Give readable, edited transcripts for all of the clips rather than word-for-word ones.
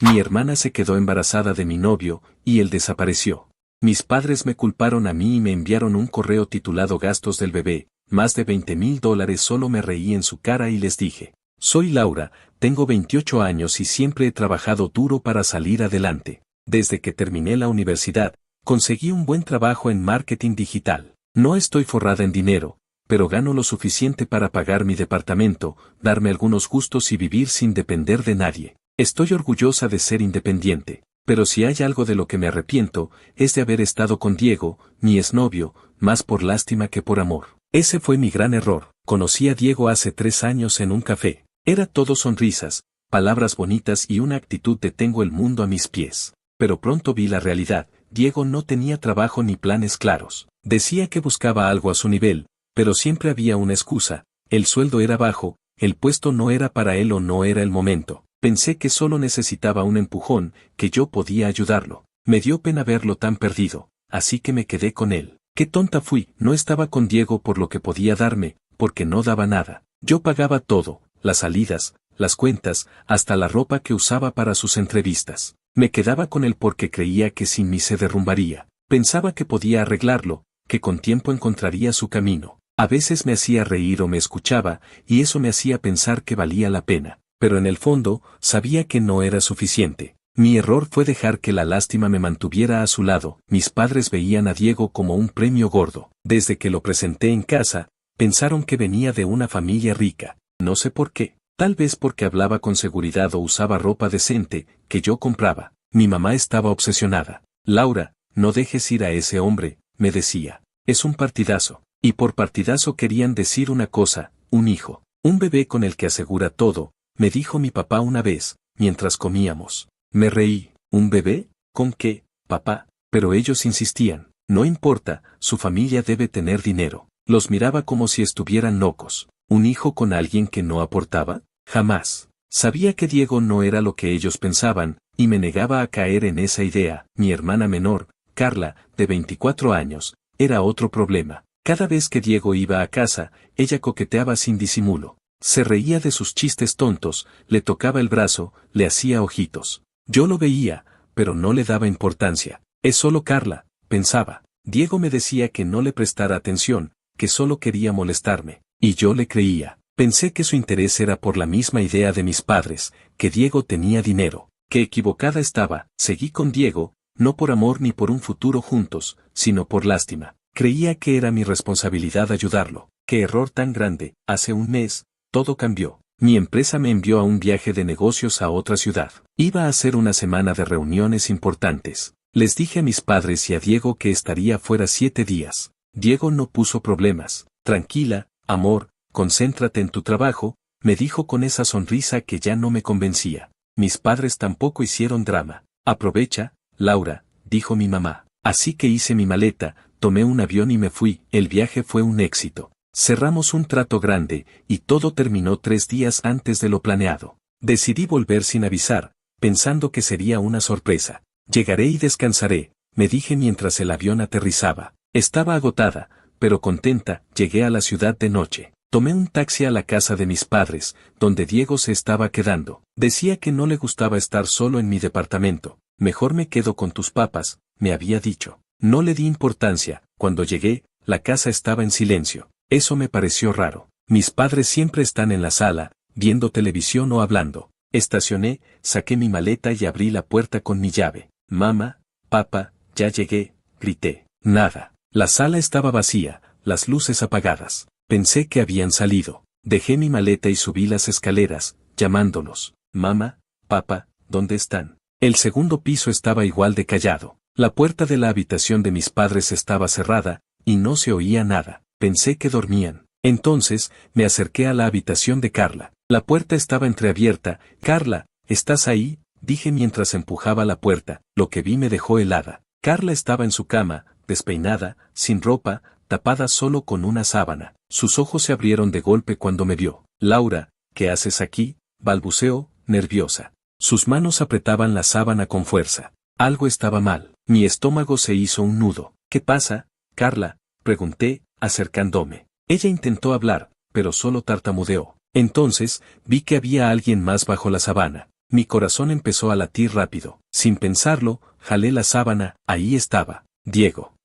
Mi hermana se quedó embarazada de mi novio, y él desapareció. Mis padres me culparon a mí y me enviaron un correo titulado Gastos del bebé, más de $20,000. Solo me reí en su cara y les dije: soy Laura, tengo 28 años y siempre he trabajado duro para salir adelante. Desde que terminé la universidad, conseguí un buen trabajo en marketing digital. No estoy forrada en dinero, pero gano lo suficiente para pagar mi departamento, darme algunos gustos y vivir sin depender de nadie. Estoy orgullosa de ser independiente, pero si hay algo de lo que me arrepiento, es de haber estado con Diego, mi exnovio, más por lástima que por amor. Ese fue mi gran error. Conocí a Diego hace 3 años en un café. Era todo sonrisas, palabras bonitas y una actitud de tengo el mundo a mis pies. Pero pronto vi la realidad. Diego no tenía trabajo ni planes claros. Decía que buscaba algo a su nivel, pero siempre había una excusa: el sueldo era bajo, el puesto no era para él o no era el momento. Pensé que solo necesitaba un empujón, que yo podía ayudarlo. Me dio pena verlo tan perdido, así que me quedé con él. Qué tonta fui, no estaba con Diego por lo que podía darme, porque no daba nada. Yo pagaba todo, las salidas, las cuentas, hasta la ropa que usaba para sus entrevistas. Me quedaba con él porque creía que sin mí se derrumbaría. Pensaba que podía arreglarlo, que con tiempo encontraría su camino. A veces me hacía reír o me escuchaba, y eso me hacía pensar que valía la pena. Pero en el fondo, sabía que no era suficiente. Mi error fue dejar que la lástima me mantuviera a su lado. Mis padres veían a Diego como un premio gordo. Desde que lo presenté en casa, pensaron que venía de una familia rica. No sé por qué. Tal vez porque hablaba con seguridad o usaba ropa decente, que yo compraba. Mi mamá estaba obsesionada. Laura, no dejes ir a ese hombre, me decía. Es un partidazo. Y por partidazo querían decir una cosa: un hijo. Un bebé con el que asegura todo, me dijo mi papá una vez, mientras comíamos. Me reí. ¿Un bebé? ¿Con qué, papá? Pero ellos insistían. No importa, su familia debe tener dinero. Los miraba como si estuvieran locos. ¿Un hijo con alguien que no aportaba? Jamás. Sabía que Diego no era lo que ellos pensaban, y me negaba a caer en esa idea. Mi hermana menor, Carla, de 24 años, era otro problema. Cada vez que Diego iba a casa, ella coqueteaba sin disimulo. Se reía de sus chistes tontos, le tocaba el brazo, le hacía ojitos. Yo lo veía, pero no le daba importancia. Es solo Carla, pensaba. Diego me decía que no le prestara atención, que solo quería molestarme. Y yo le creía. Pensé que su interés era por la misma idea de mis padres, que Diego tenía dinero. Qué equivocada estaba. Seguí con Diego, no por amor ni por un futuro juntos, sino por lástima. Creía que era mi responsabilidad ayudarlo. Qué error tan grande. Hace un mes, todo cambió. Mi empresa me envió a un viaje de negocios a otra ciudad. Iba a hacer una semana de reuniones importantes. Les dije a mis padres y a Diego que estaría fuera 7 días. Diego no puso problemas. Tranquila, amor, concéntrate en tu trabajo, me dijo con esa sonrisa que ya no me convencía. Mis padres tampoco hicieron drama. Aprovecha, Laura, dijo mi mamá. Así que hice mi maleta, tomé un avión y me fui. El viaje fue un éxito. Cerramos un trato grande, y todo terminó 3 días antes de lo planeado. Decidí volver sin avisar, pensando que sería una sorpresa. Llegaré y descansaré, me dije mientras el avión aterrizaba. Estaba agotada, pero contenta. Llegué a la ciudad de noche. Tomé un taxi a la casa de mis padres, donde Diego se estaba quedando. Decía que no le gustaba estar solo en mi departamento. Mejor me quedo con tus papás, me había dicho. No le di importancia. Cuando llegué, la casa estaba en silencio. Eso me pareció raro. Mis padres siempre están en la sala, viendo televisión o hablando. Estacioné, saqué mi maleta y abrí la puerta con mi llave. Mamá, papá, ya llegué, grité. Nada. La sala estaba vacía, las luces apagadas. Pensé que habían salido. Dejé mi maleta y subí las escaleras, llamándolos. Mamá, papá, ¿dónde están? El segundo piso estaba igual de callado. La puerta de la habitación de mis padres estaba cerrada, y no se oía nada. Pensé que dormían. Entonces, me acerqué a la habitación de Carla. La puerta estaba entreabierta. Carla, ¿estás ahí?, dije mientras empujaba la puerta. Lo que vi me dejó helada. Carla estaba en su cama, despeinada, sin ropa, tapada solo con una sábana. Sus ojos se abrieron de golpe cuando me vio. Laura, ¿qué haces aquí?, balbuceó, nerviosa. Sus manos apretaban la sábana con fuerza. Algo estaba mal. Mi estómago se hizo un nudo. ¿Qué pasa, Carla?, pregunté, acercándome. Ella intentó hablar, pero solo tartamudeó. Entonces, vi que había alguien más bajo la sábana. Mi corazón empezó a latir rápido. Sin pensarlo, jalé la sábana, ahí estaba, Diego.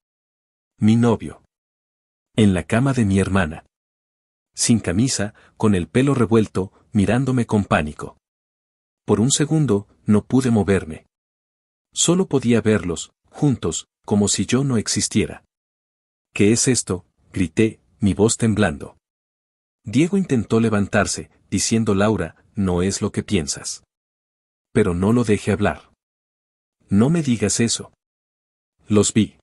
Mi novio. En la cama de mi hermana. Sin camisa, con el pelo revuelto, mirándome con pánico. Por un segundo, no pude moverme. Solo podía verlos, juntos, como si yo no existiera. ¿Qué es esto?, grité, mi voz temblando. Diego intentó levantarse, diciendo: Laura, no es lo que piensas. Pero no lo dejé hablar. No me digas eso. Los vi.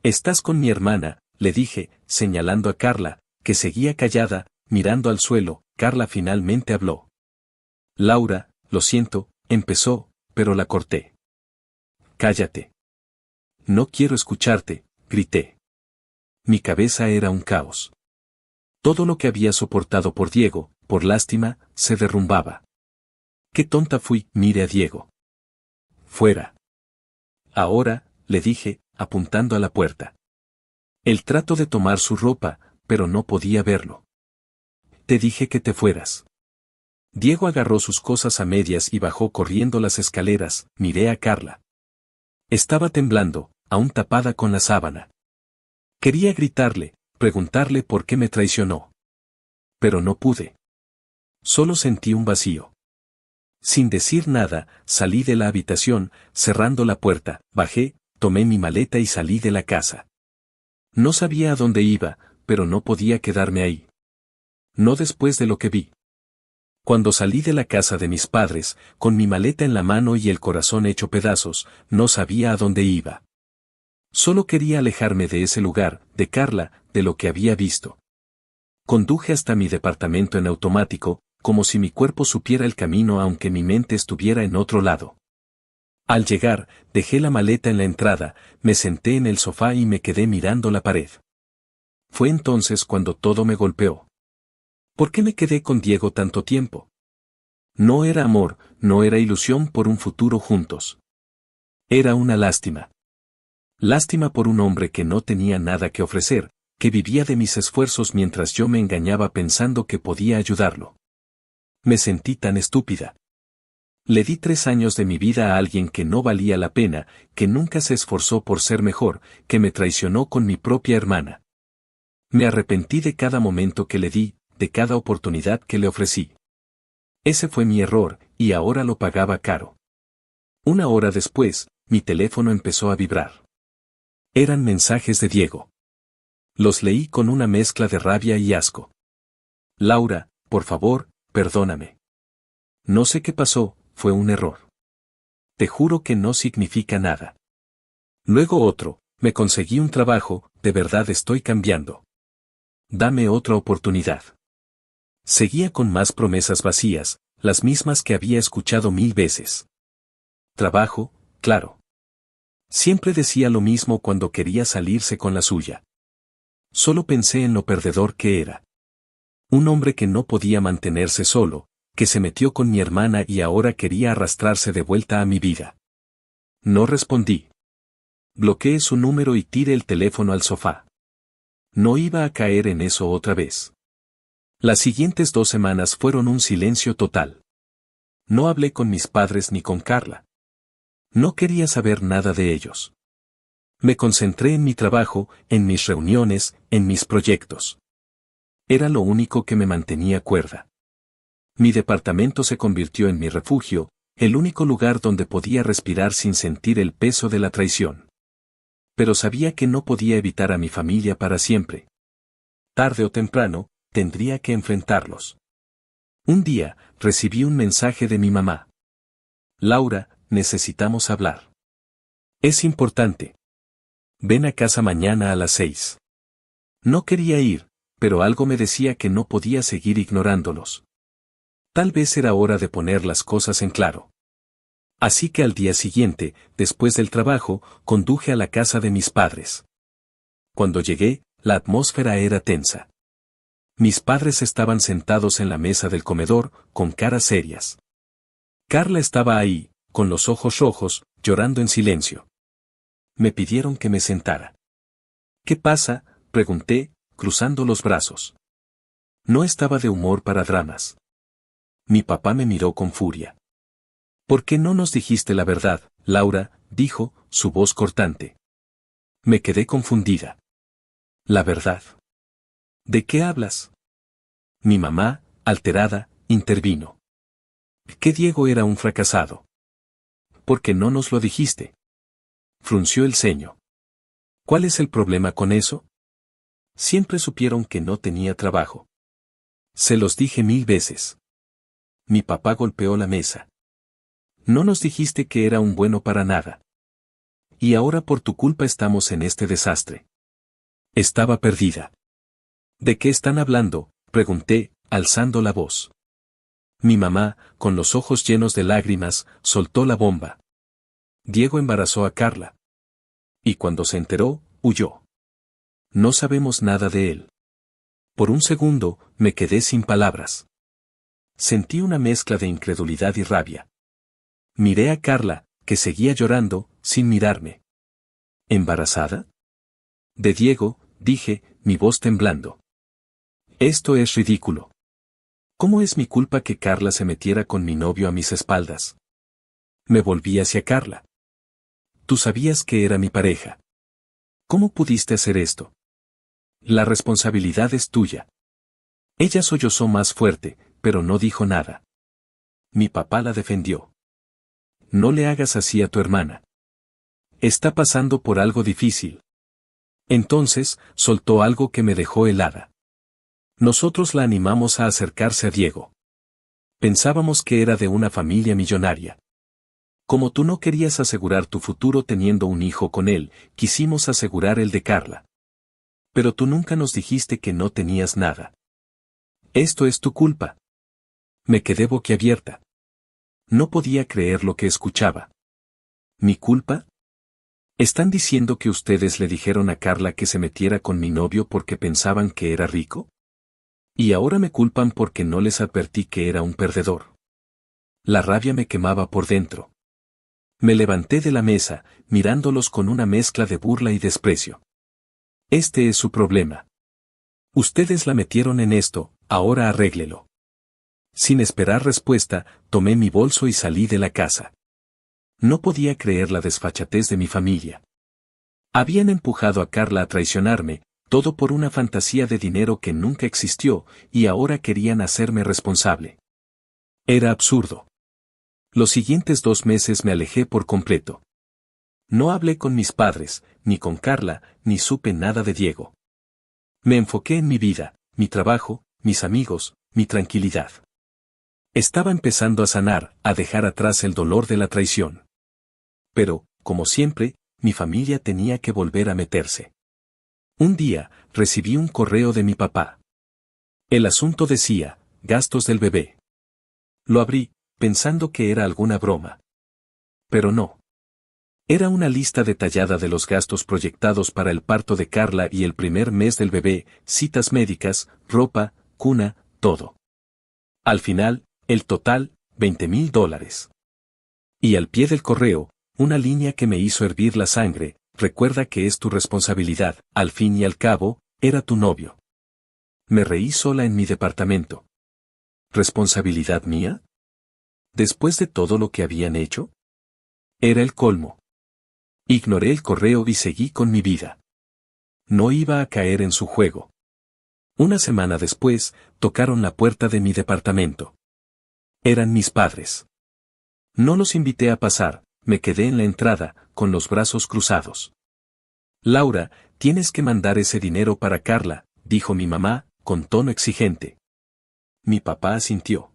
Estás con mi hermana, le dije, señalando a Carla, que seguía callada, mirando al suelo. Carla finalmente habló. Laura, lo siento, empezó, pero la corté. Cállate. No quiero escucharte, grité. Mi cabeza era un caos. Todo lo que había soportado por Diego, por lástima, se derrumbaba. Qué tonta fui, mire a Diego. Fuera. Ahora, le dije, apuntando a la puerta. Él trató de tomar su ropa, pero no podía verlo. Te dije que te fueras. Diego agarró sus cosas a medias y bajó corriendo las escaleras. Miré a Carla. Estaba temblando, aún tapada con la sábana. Quería gritarle, preguntarle por qué me traicionó. Pero no pude. Solo sentí un vacío. Sin decir nada, salí de la habitación, cerrando la puerta, bajé, tomé mi maleta y salí de la casa. No sabía a dónde iba, pero no podía quedarme ahí. No después de lo que vi. Cuando salí de la casa de mis padres, con mi maleta en la mano y el corazón hecho pedazos, no sabía a dónde iba. Solo quería alejarme de ese lugar, de Carla, de lo que había visto. Conduje hasta mi departamento en automático, como si mi cuerpo supiera el camino aunque mi mente estuviera en otro lado. Al llegar, dejé la maleta en la entrada, me senté en el sofá y me quedé mirando la pared. Fue entonces cuando todo me golpeó. ¿Por qué me quedé con Diego tanto tiempo? No era amor, no era ilusión por un futuro juntos. Era una lástima. Lástima por un hombre que no tenía nada que ofrecer, que vivía de mis esfuerzos mientras yo me engañaba pensando que podía ayudarlo. Me sentí tan estúpida. Le di 3 años de mi vida a alguien que no valía la pena, que nunca se esforzó por ser mejor, que me traicionó con mi propia hermana. Me arrepentí de cada momento que le di, de cada oportunidad que le ofrecí. Ese fue mi error, y ahora lo pagaba caro. 1 hora después, mi teléfono empezó a vibrar. Eran mensajes de Diego. Los leí con una mezcla de rabia y asco. Laura, por favor, perdóname. No sé qué pasó, fue un error. Te juro que no significa nada. Luego otro, me conseguí un trabajo, de verdad estoy cambiando. Dame otra oportunidad. Seguía con más promesas vacías, las mismas que había escuchado 1000 veces. Trabajo, claro. Siempre decía lo mismo cuando quería salirse con la suya. Solo pensé en lo perdedor que era. Un hombre que no podía mantenerse solo, que se metió con mi hermana y ahora quería arrastrarse de vuelta a mi vida. No respondí. Bloqueé su número y tiré el teléfono al sofá. No iba a caer en eso otra vez. Las siguientes 2 semanas fueron un silencio total. No hablé con mis padres ni con Carla. No quería saber nada de ellos. Me concentré en mi trabajo, en mis reuniones, en mis proyectos. Era lo único que me mantenía cuerda. Mi departamento se convirtió en mi refugio, el único lugar donde podía respirar sin sentir el peso de la traición. Pero sabía que no podía evitar a mi familia para siempre. Tarde o temprano, tendría que enfrentarlos. Un día, recibí un mensaje de mi mamá. Laura, necesitamos hablar. Es importante. Ven a casa mañana a las 6. No quería ir, pero algo me decía que no podía seguir ignorándolos. Tal vez era hora de poner las cosas en claro. Así que al día siguiente, después del trabajo, conduje a la casa de mis padres. Cuando llegué, la atmósfera era tensa. Mis padres estaban sentados en la mesa del comedor, con caras serias. Carla estaba ahí, con los ojos rojos, llorando en silencio. Me pidieron que me sentara. ¿Qué pasa?, pregunté, cruzando los brazos. No estaba de humor para dramas. Mi papá me miró con furia. ¿Por qué no nos dijiste la verdad, Laura?, dijo, su voz cortante. Me quedé confundida. ¿La verdad? ¿De qué hablas? Mi mamá, alterada, intervino. Que Diego era un fracasado. ¿Por qué no nos lo dijiste? Frunció el ceño. ¿Cuál es el problema con eso? Siempre supieron que no tenía trabajo. Se los dije 1000 veces. Mi papá golpeó la mesa. No nos dijiste que era un bueno para nada. Y ahora por tu culpa estamos en este desastre. Estaba perdida. ¿De qué están hablando?, pregunté, alzando la voz. Mi mamá, con los ojos llenos de lágrimas, soltó la bomba. Diego embarazó a Carla. Y cuando se enteró, huyó. No sabemos nada de él. Por un segundo, me quedé sin palabras. Sentí una mezcla de incredulidad y rabia. Miré a Carla, que seguía llorando, sin mirarme. ¿Embarazada? De Diego, dije, mi voz temblando. Esto es ridículo. ¿Cómo es mi culpa que Carla se metiera con mi novio a mis espaldas? Me volví hacia Carla. Tú sabías que era mi pareja. ¿Cómo pudiste hacer esto? La responsabilidad es tuya. Ella sollozó más fuerte, pero no dijo nada. Mi papá la defendió. No le hagas así a tu hermana. Está pasando por algo difícil. Entonces, soltó algo que me dejó helada. Nosotros la animamos a acercarse a Diego. Pensábamos que era de una familia millonaria. Como tú no querías asegurar tu futuro teniendo un hijo con él, quisimos asegurar el de Carla. Pero tú nunca nos dijiste que no tenías nada. Esto es tu culpa. Me quedé boquiabierta. No podía creer lo que escuchaba. ¿Mi culpa? ¿Están diciendo que ustedes le dijeron a Carla que se metiera con mi novio porque pensaban que era rico? Y ahora me culpan porque no les advertí que era un perdedor. La rabia me quemaba por dentro. Me levanté de la mesa, mirándolos con una mezcla de burla y desprecio. Este es su problema. Ustedes la metieron en esto, ahora arréglelo. Sin esperar respuesta, tomé mi bolso y salí de la casa. No podía creer la desfachatez de mi familia. Habían empujado a Carla a traicionarme, todo por una fantasía de dinero que nunca existió, y ahora querían hacerme responsable. Era absurdo. Los siguientes 2 meses me alejé por completo. No hablé con mis padres, ni con Carla, ni supe nada de Diego. Me enfoqué en mi vida, mi trabajo, mis amigos, mi tranquilidad. Estaba empezando a sanar, a dejar atrás el dolor de la traición. Pero, como siempre, mi familia tenía que volver a meterse. Un día, recibí un correo de mi papá. El asunto decía, gastos del bebé. Lo abrí, pensando que era alguna broma. Pero no. Era una lista detallada de los gastos proyectados para el parto de Carla y el primer mes del bebé, citas médicas, ropa, cuna, todo. Al final, el total, $20,000. Y al pie del correo, una línea que me hizo hervir la sangre: recuerda que es tu responsabilidad, al fin y al cabo, era tu novio. Me reí sola en mi departamento. ¿Responsabilidad mía? ¿Después de todo lo que habían hecho? Era el colmo. Ignoré el correo y seguí con mi vida. No iba a caer en su juego. Una semana después, tocaron la puerta de mi departamento. Eran mis padres. No los invité a pasar, me quedé en la entrada, con los brazos cruzados. Laura, tienes que mandar ese dinero para Carla, dijo mi mamá, con tono exigente. Mi papá asintió.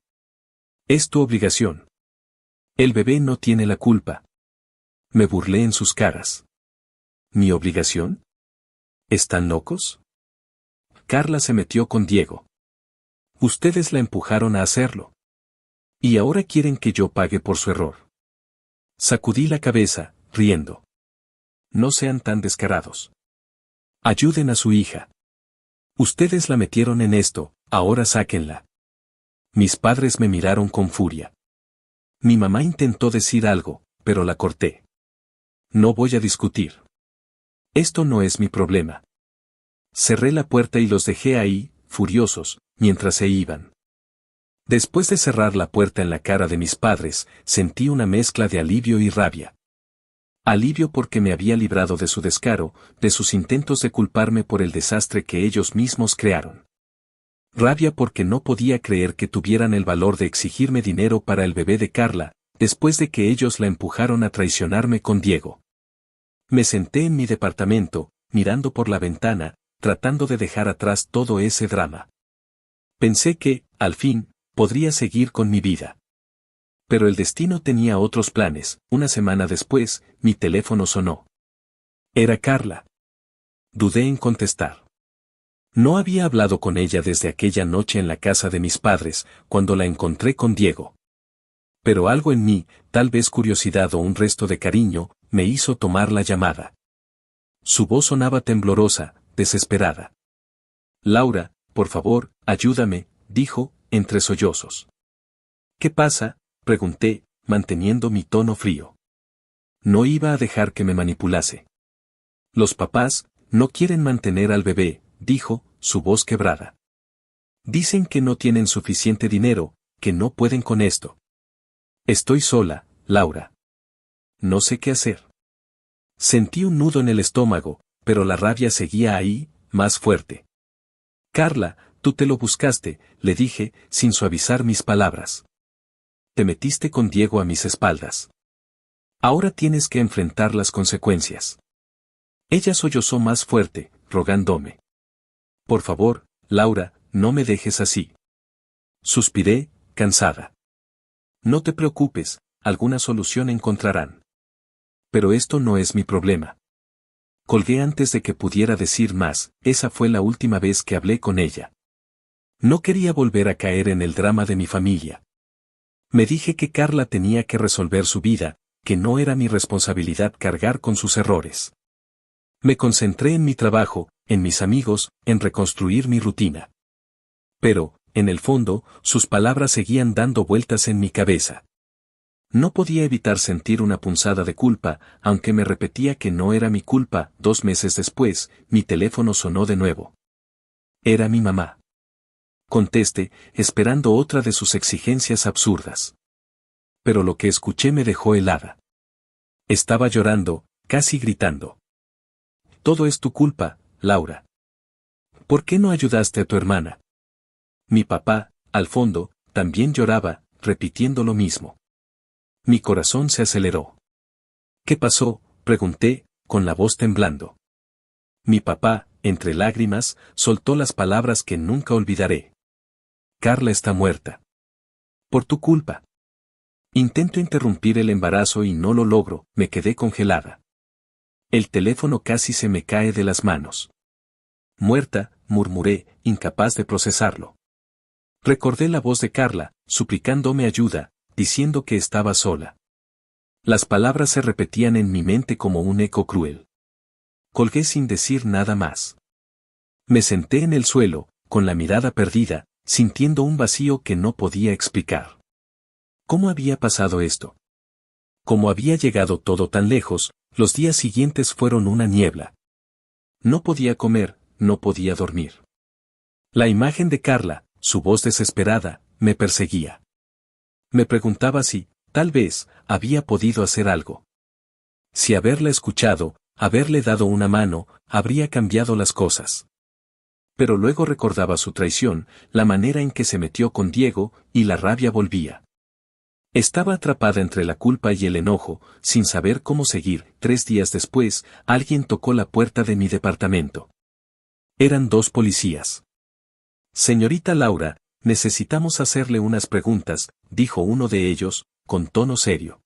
Es tu obligación. El bebé no tiene la culpa. Me burlé en sus caras. ¿Mi obligación? ¿Están locos? Carla se metió con Diego. Ustedes la empujaron a hacerlo. Y ahora quieren que yo pague por su error. Sacudí la cabeza, riendo. No sean tan descarados. Ayuden a su hija. Ustedes la metieron en esto, ahora sáquenla. Mis padres me miraron con furia. Mi mamá intentó decir algo, pero la corté. No voy a discutir. Esto no es mi problema. Cerré la puerta y los dejé ahí, furiosos, mientras se iban. Después de cerrar la puerta en la cara de mis padres, sentí una mezcla de alivio y rabia. Alivio porque me había librado de su descaro, de sus intentos de culparme por el desastre que ellos mismos crearon. Rabia porque no podía creer que tuvieran el valor de exigirme dinero para el bebé de Carla, después de que ellos la empujaron a traicionarme con Diego. Me senté en mi departamento, mirando por la ventana, tratando de dejar atrás todo ese drama. Pensé que, al fin, podría seguir con mi vida. Pero el destino tenía otros planes. Una semana después, mi teléfono sonó. Era Carla. Dudé en contestar. No había hablado con ella desde aquella noche en la casa de mis padres, cuando la encontré con Diego. Pero algo en mí, tal vez curiosidad o un resto de cariño, me hizo tomar la llamada. Su voz sonaba temblorosa, desesperada. Laura, por favor, ayúdame, dijo, entre sollozos. ¿Qué pasa?, pregunté, manteniendo mi tono frío. No iba a dejar que me manipulase. Los papás no quieren mantener al bebé, dijo, su voz quebrada. Dicen que no tienen suficiente dinero, que no pueden con esto. Estoy sola, Laura. No sé qué hacer. Sentí un nudo en el estómago, pero la rabia seguía ahí, más fuerte. Carla, tú te lo buscaste, le dije, sin suavizar mis palabras. Te metiste con Diego a mis espaldas. Ahora tienes que enfrentar las consecuencias. Ella sollozó más fuerte, rogándome. Por favor, Laura, no me dejes así. Suspiré, cansada. No te preocupes, alguna solución encontrarán. Pero esto no es mi problema. Colgué antes de que pudiera decir más, esa fue la última vez que hablé con ella. No quería volver a caer en el drama de mi familia. Me dije que Carla tenía que resolver su vida, que no era mi responsabilidad cargar con sus errores. Me concentré en mi trabajo, en mis amigos, en reconstruir mi rutina. Pero, en el fondo, sus palabras seguían dando vueltas en mi cabeza. No podía evitar sentir una punzada de culpa, aunque me repetía que no era mi culpa. 2 meses después, mi teléfono sonó de nuevo. Era mi mamá. Contesté, esperando otra de sus exigencias absurdas. Pero lo que escuché me dejó helada. Estaba llorando, casi gritando. Todo es tu culpa, Laura. ¿Por qué no ayudaste a tu hermana? Mi papá, al fondo, también lloraba, repitiendo lo mismo. Mi corazón se aceleró. ¿Qué pasó?, pregunté, con la voz temblando. Mi papá, entre lágrimas, soltó las palabras que nunca olvidaré. Carla está muerta. Por tu culpa. Intento interrumpir el embarazo y no lo logro, me quedé congelada. El teléfono casi se me cae de las manos. Muerta, murmuré, incapaz de procesarlo. Recordé la voz de Carla, suplicándome ayuda, diciendo que estaba sola. Las palabras se repetían en mi mente como un eco cruel. Colgué sin decir nada más. Me senté en el suelo, con la mirada perdida, sintiendo un vacío que no podía explicar. ¿Cómo había pasado esto? Como había llegado todo tan lejos, los días siguientes fueron una niebla. No podía comer, no podía dormir. La imagen de Carla, su voz desesperada, me perseguía. Me preguntaba si, tal vez, había podido hacer algo. Si haberla escuchado, haberle dado una mano, habría cambiado las cosas. Pero luego recordaba su traición, la manera en que se metió con Diego, y la rabia volvía. Estaba atrapada entre la culpa y el enojo, sin saber cómo seguir. 3 días después, alguien tocó la puerta de mi departamento. Eran 2 policías. Señorita Laura, necesitamos hacerle unas preguntas, dijo uno de ellos, con tono serio.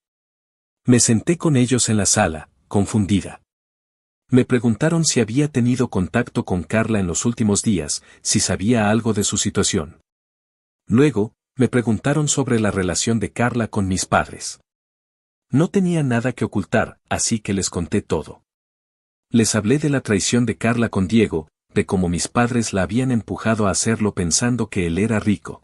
Me senté con ellos en la sala, confundida. Me preguntaron si había tenido contacto con Carla en los últimos días, si sabía algo de su situación. Luego, me preguntaron sobre la relación de Carla con mis padres. No tenía nada que ocultar, así que les conté todo. Les hablé de la traición de Carla con Diego, de cómo mis padres la habían empujado a hacerlo pensando que él era rico.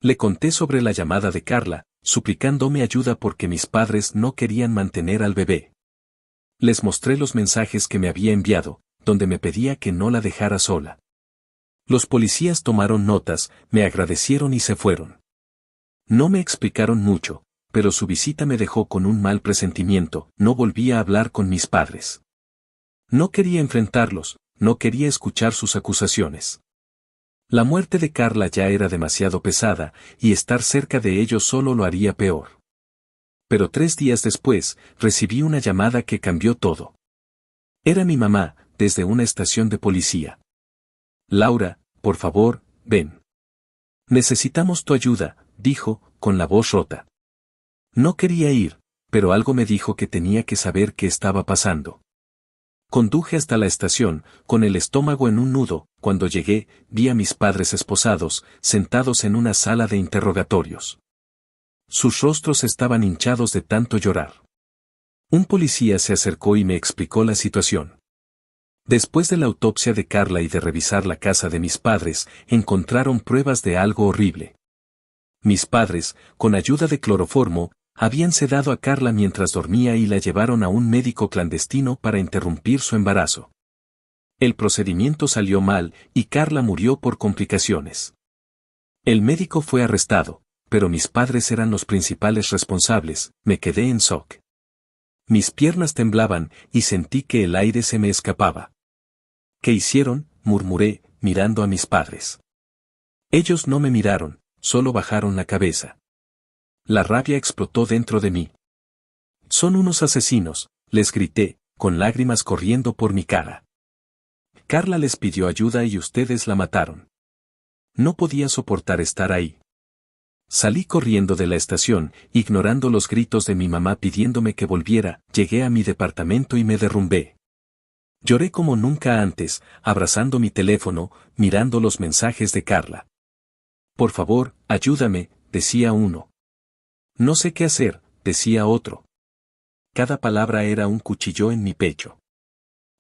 Le conté sobre la llamada de Carla, suplicándome ayuda porque mis padres no querían mantener al bebé. Les mostré los mensajes que me había enviado, donde me pedía que no la dejara sola. Los policías tomaron notas, me agradecieron y se fueron. No me explicaron mucho, pero su visita me dejó con un mal presentimiento. No volví a hablar con mis padres. No quería enfrentarlos, no quería escuchar sus acusaciones. La muerte de Carla ya era demasiado pesada, y estar cerca de ellos solo lo haría peor. Pero 3 días después, recibí una llamada que cambió todo. Era mi mamá, desde una estación de policía. Laura, por favor, ven. Necesitamos tu ayuda, dijo, con la voz rota. No quería ir, pero algo me dijo que tenía que saber qué estaba pasando. Conduje hasta la estación, con el estómago en un nudo. Cuando llegué, vi a mis padres esposados, sentados en una sala de interrogatorios. Sus rostros estaban hinchados de tanto llorar. Un policía se acercó y me explicó la situación. Después de la autopsia de Carla y de revisar la casa de mis padres, encontraron pruebas de algo horrible. Mis padres, con ayuda de cloroformo, habían sedado a Carla mientras dormía y la llevaron a un médico clandestino para interrumpir su embarazo. El procedimiento salió mal y Carla murió por complicaciones. El médico fue arrestado, pero mis padres eran los principales responsables. Me quedé en shock. Mis piernas temblaban y sentí que el aire se me escapaba. ¿Qué hicieron?, murmuré, mirando a mis padres. Ellos no me miraron, solo bajaron la cabeza. La rabia explotó dentro de mí. Son unos asesinos, les grité, con lágrimas corriendo por mi cara. Carla les pidió ayuda y ustedes la mataron. No podía soportar estar ahí. Salí corriendo de la estación, ignorando los gritos de mi mamá pidiéndome que volviera. Llegué a mi departamento y me derrumbé. Lloré como nunca antes, abrazando mi teléfono, mirando los mensajes de Carla. Por favor, ayúdame, decía uno. No sé qué hacer, decía otro. Cada palabra era un cuchillo en mi pecho.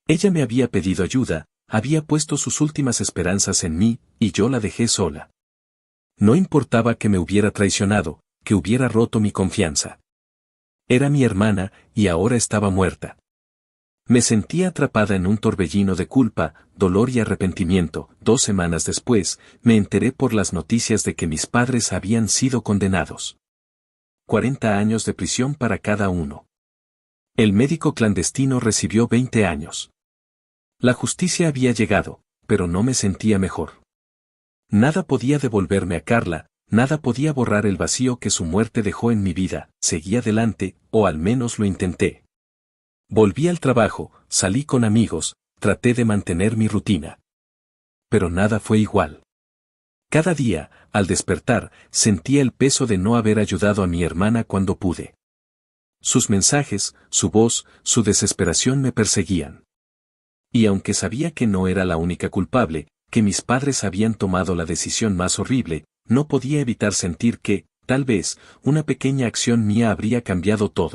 Ella me había pedido ayuda, había puesto sus últimas esperanzas en mí, y yo la dejé sola. No importaba que me hubiera traicionado, que hubiera roto mi confianza. Era mi hermana, y ahora estaba muerta. Me sentía atrapada en un torbellino de culpa, dolor y arrepentimiento. 2 semanas después, me enteré por las noticias de que mis padres habían sido condenados. 40 años de prisión para cada uno. El médico clandestino recibió 20 años. La justicia había llegado, pero no me sentía mejor. Nada podía devolverme a Carla, nada podía borrar el vacío que su muerte dejó en mi vida. Seguí adelante, o al menos lo intenté. Volví al trabajo, salí con amigos, traté de mantener mi rutina. Pero nada fue igual. Cada día, al despertar, sentía el peso de no haber ayudado a mi hermana cuando pude. Sus mensajes, su voz, su desesperación me perseguían. Y aunque sabía que no era la única culpable, que mis padres habían tomado la decisión más horrible, no podía evitar sentir que, tal vez, una pequeña acción mía habría cambiado todo.